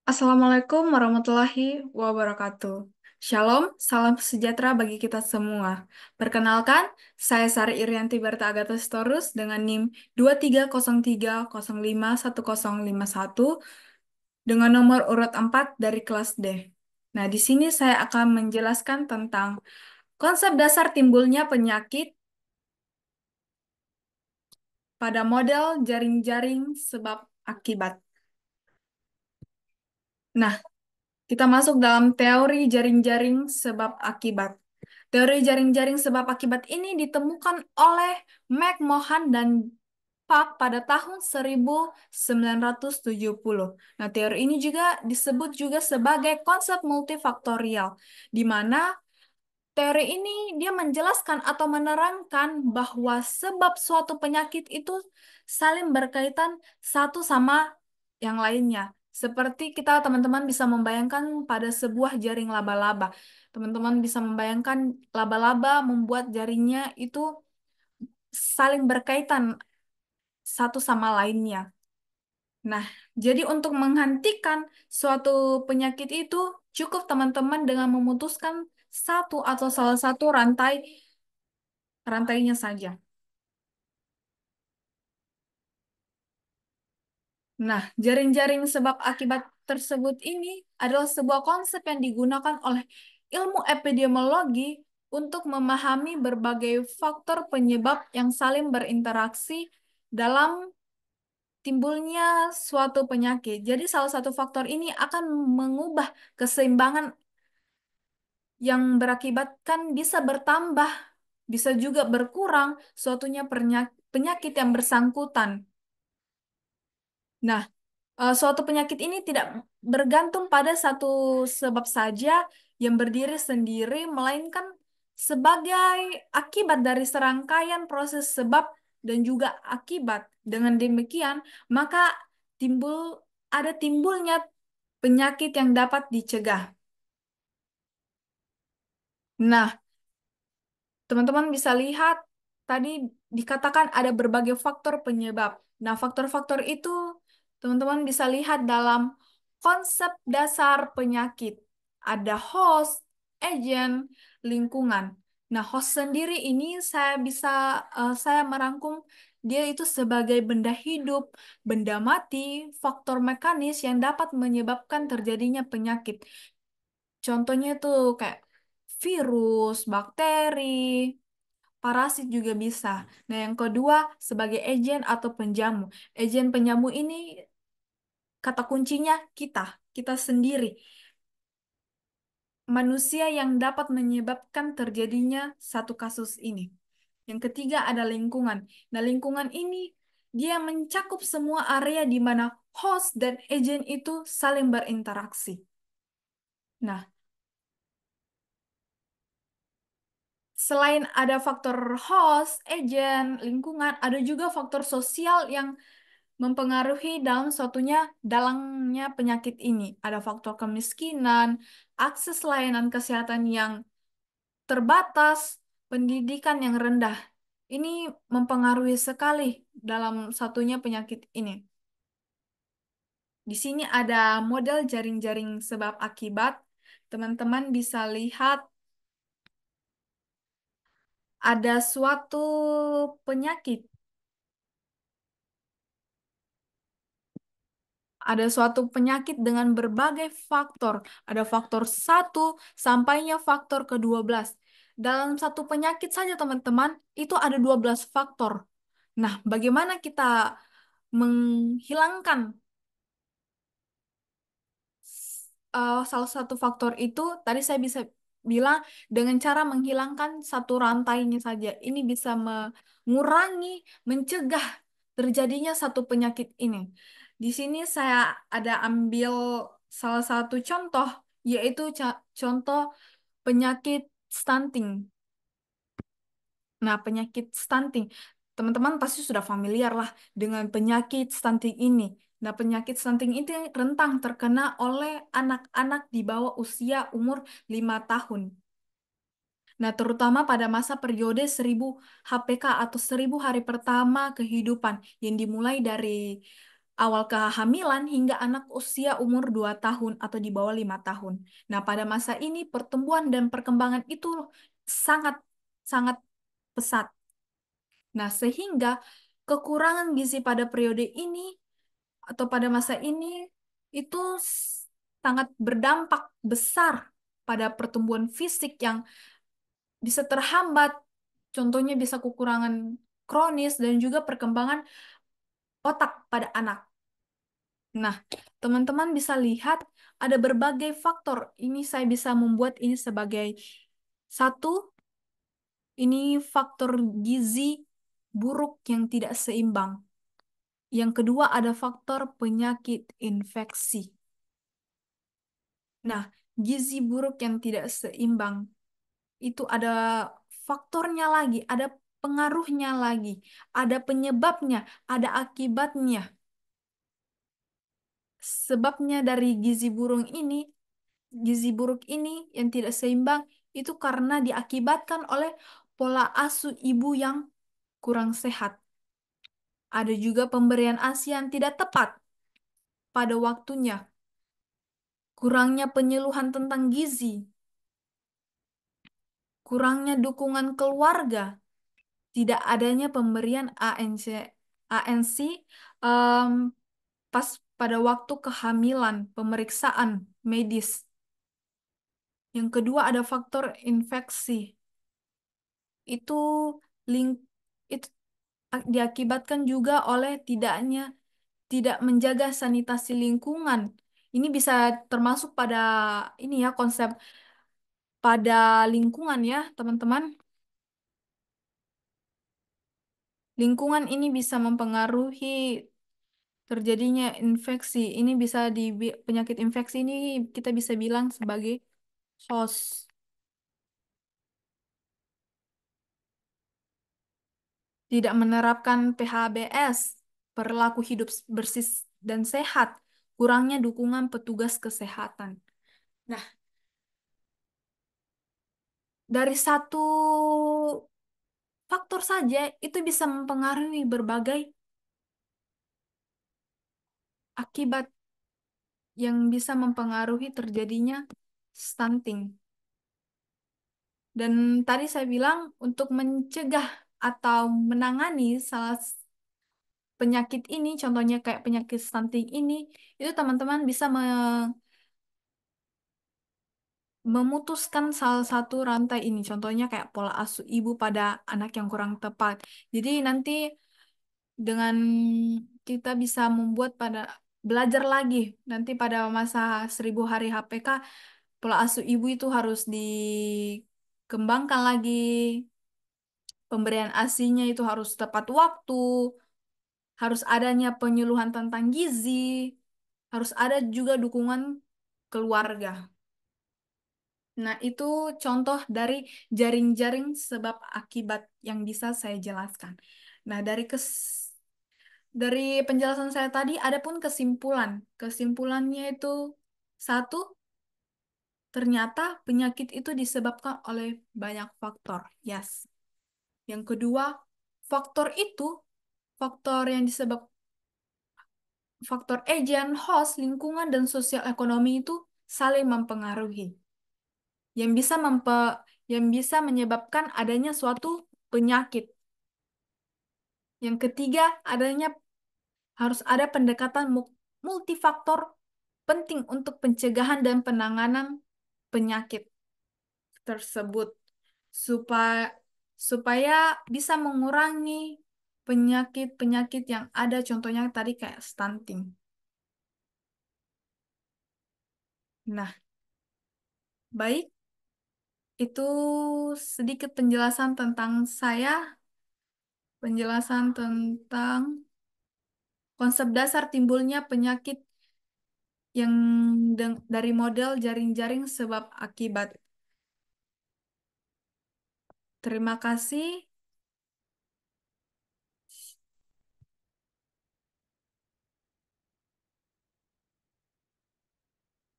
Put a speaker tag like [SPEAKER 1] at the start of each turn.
[SPEAKER 1] Assalamualaikum warahmatullahi wabarakatuh. Shalom, salam sejahtera bagi kita semua. Perkenalkan, saya Sari Irianti Berta Agathostorus dengan NIM 2303051051 dengan nomor urut 4 dari kelas D. Nah, di sini saya akan menjelaskan tentang konsep dasar timbulnya penyakit pada model jaring-jaring sebab akibat. Nah, kita masuk dalam teori jaring-jaring sebab akibat. Teori jaring-jaring sebab akibat ini ditemukan oleh McMahon dan Park pada tahun 1970. Nah, teori ini juga disebut juga sebagai konsep multifaktorial, di mana teori ini dia menjelaskan atau menerangkan bahwa sebab suatu penyakit itu saling berkaitan satu sama yang lainnya. Seperti kita teman-teman bisa membayangkan pada sebuah jaring laba-laba. Teman-teman bisa membayangkan laba-laba membuat jaringnya itu saling berkaitan satu sama lainnya. Nah, jadi untuk menghentikan suatu penyakit itu cukup teman-teman dengan memutuskan satu atau salah satu rantainya saja. Nah, jaring-jaring sebab akibat tersebut ini adalah sebuah konsep yang digunakan oleh ilmu epidemiologi untuk memahami berbagai faktor penyebab yang saling berinteraksi dalam timbulnya suatu penyakit. Jadi, salah satu faktor ini akan mengubah keseimbangan yang berakibatkan bisa bertambah, bisa juga berkurang suatunya penyakit yang bersangkutan. Nah, suatu penyakit ini tidak bergantung pada satu sebab saja yang berdiri sendiri, melainkan sebagai akibat dari serangkaian proses sebab dan juga akibat. Dengan demikian, maka timbul timbulnya penyakit yang dapat dicegah. Nah, teman-teman bisa lihat tadi dikatakan ada berbagai faktor penyebab. Nah, faktor-faktor itu teman-teman bisa lihat dalam konsep dasar penyakit. Ada host, agent, lingkungan. Nah, host sendiri ini saya merangkum dia itu sebagai benda hidup, benda mati, faktor mekanis yang dapat menyebabkan terjadinya penyakit. Contohnya itu kayak virus, bakteri, parasit juga bisa. Nah, yang kedua sebagai agen atau penjamu. Agen penjamu ini kata kuncinya kita sendiri. Manusia yang dapat menyebabkan terjadinya satu kasus ini. Yang ketiga ada lingkungan. Nah, lingkungan ini dia mencakup semua area di mana host dan agen itu saling berinteraksi. Nah, selain ada faktor host, agent, lingkungan, ada juga faktor sosial yang mempengaruhi dalangnya penyakit ini. Ada faktor kemiskinan, akses layanan kesehatan yang terbatas, pendidikan yang rendah. Ini mempengaruhi sekali dalam satunya penyakit ini. Di sini ada model jaring-jaring sebab akibat. Teman-teman bisa lihat ada suatu penyakit. Ada suatu penyakit dengan berbagai faktor. Ada faktor satu sampainya faktor ke-12. Dalam satu penyakit saja, teman-teman, itu ada 12 faktor. Nah, bagaimana kita menghilangkan salah satu faktor itu? Tadi saya bisa bilang dengan cara menghilangkan satu rantainya saja. Ini bisa mengurangi, mencegah terjadinya satu penyakit ini. Di sini saya ada ambil salah satu contoh, yaitu contoh penyakit stunting. Nah, penyakit stunting, teman-teman pasti sudah familiar lah dengan penyakit stunting ini. Nah, penyakit stunting itu rentang terkena oleh anak-anak di bawah usia umur 5 tahun. Nah, terutama pada masa periode 1000 HPK atau 1000 hari pertama kehidupan yang dimulai dari awal kehamilan hingga anak usia umur 2 tahun atau di bawah 5 tahun. Nah, pada masa ini pertumbuhan dan perkembangan itu sangat sangat pesat. Nah, sehingga kekurangan gizi pada periode ini atau pada masa ini itu sangat berdampak besar pada pertumbuhan fisik yang bisa terhambat. Contohnya bisa kekurangan kronis dan juga perkembangan otak pada anak. Nah, teman-teman bisa lihat ada berbagai faktor. Ini saya bisa membuat ini sebagai satu, ini faktor gizi buruk yang tidak seimbang. Yang kedua ada faktor penyakit infeksi. Nah, gizi buruk yang tidak seimbang itu ada faktornya lagi, ada pengaruhnya lagi, ada penyebabnya, ada akibatnya. Sebabnya dari gizi buruk ini yang tidak seimbang itu karena diakibatkan oleh pola asuh ibu yang kurang sehat. Ada juga pemberian ASI yang tidak tepat pada waktunya, kurangnya penyuluhan tentang gizi, kurangnya dukungan keluarga, tidak adanya pemberian ANC em, pas pada waktu kehamilan, pemeriksaan medis. Yang kedua ada faktor infeksi. Itu link itu diakibatkan juga oleh tidak menjaga sanitasi lingkungan. Ini bisa termasuk pada ini ya konsep pada lingkungan ya, teman-teman. Lingkungan ini bisa mempengaruhi terjadinya infeksi. Ini bisa penyakit infeksi ini kita bisa bilang sebagai host. Tidak menerapkan PHBS, perilaku hidup bersih dan sehat, kurangnya dukungan petugas kesehatan. Nah, dari satu faktor saja itu bisa mempengaruhi berbagai akibat yang bisa mempengaruhi terjadinya stunting. Dan tadi saya bilang untuk mencegah atau menangani salah penyakit ini, contohnya kayak penyakit stunting ini, itu teman-teman bisa memutuskan salah satu rantai ini. Contohnya kayak pola asuh ibu pada anak yang kurang tepat. Jadi nanti dengan kita bisa membuat belajar lagi nanti pada masa 1000 hari HPK pola asuh ibu itu harus dikembangkan lagi. Pemberian ASINya itu harus tepat waktu, harus adanya penyuluhan tentang gizi, harus ada juga dukungan keluarga. Nah, itu contoh dari jaring-jaring sebab akibat yang bisa saya jelaskan. Nah, dari penjelasan saya tadi ada pun kesimpulan. Kesimpulannya itu satu, ternyata penyakit itu disebabkan oleh banyak faktor. Yes. Yang kedua, faktor itu, faktor yang disebab faktor agent, host, lingkungan, dan sosial ekonomi itu saling mempengaruhi. Yang bisa yang bisa menyebabkan adanya suatu penyakit. Yang ketiga, harus ada pendekatan multifaktor penting untuk pencegahan dan penanganan penyakit tersebut supaya supaya bisa mengurangi penyakit-penyakit yang ada contohnya tadi kayak stunting. Nah, baik, itu sedikit penjelasan tentang saya, penjelasan tentang konsep dasar timbulnya penyakit yang dari model jaring-jaring sebab akibat. Terima kasih.